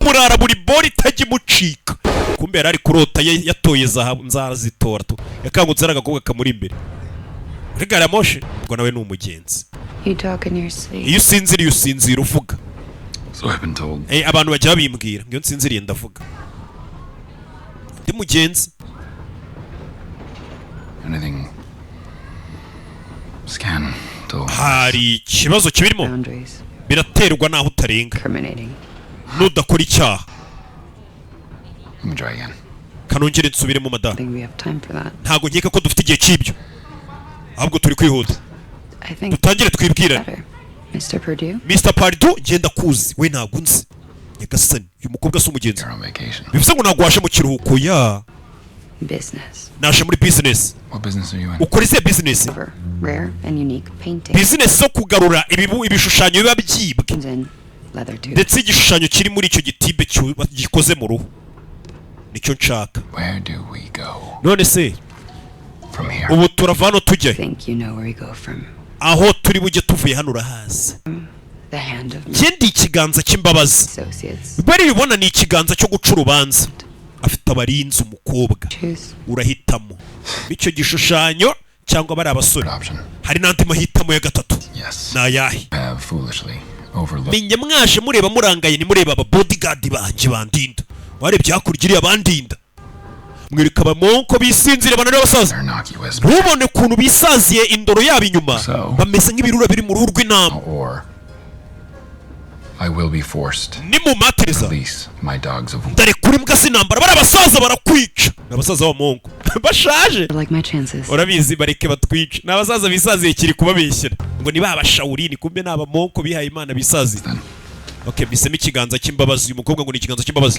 murara buri bori itajya imucika. Kumbe yari ari kurota yatoye zahabu nzazitora tu. Yakangutse ari agakobwa kamuri imbere. Muri gari ya moshi ubwo nawe ni umugenzi. Iyo usinziriye usinzira uvuga. Abantu bajya babimbwira ngo iyo nsinziriye ndavuga. Ndi mugenzi. Hari ikibazo kibirimo. Biraterwa naho utarenga. Nudakora icyaha. Kanongere nsubire mu madaha. Ntago nkeka ko dufite igihe cy'ibyo. Ahubwo turi kwihuta. Dutangire twibwirane. Mr. Pardue ngenda kuzi we ntago nzi. Nyagasani uyu mukobwa si umugenzi. Bivuze ngo ntago washe mu kiruhuko ya. Nashe muri business. Ukora izihe business? Business zo kugarura ibishushanyo biba byibwe. Ndetse igishushanyo kiri muri icyo gitibe gikoze mu ruhu. Nicyo nshaka. None se ubu turava hano tujya aho turi bujye tuvuye hano urahazi. Kendi ikiganza cy'imbabazi. Bari bibona ni ikiganza cyo guca urubanza. Afite abarinzi umukobwa. Urahitamo icyo gishushanyo cyangwa bari abasore. Hari n'andi mahitamo ya gatatu. Nayahe? Menye mwaje mureba murangaye ni mureba aba bodyguard banje bandinda. Warebye hakurya abandinda. Mwereka abamonko bisinzire bana n'abasaza. Ntubone kuntu bisaziye indoro yabo inyuma. Bameze nk'ibirura biri mu ruhu rw'intama. Nimumateriza ndare kuri mbwa sinambara bari abasaza barakwica. Abasaza b'abamonko bashaje. Urabizi bareke batwica. N'abasaza bisaziye kiri kubabeshyera ngo ni babashawurini kumbe n'abamonko bihaye Imana bisaziye. Okay, biseme ikiganza cy'imbabazi. Uyu mukobwa ngo ni ikiganza cy'imbabazi.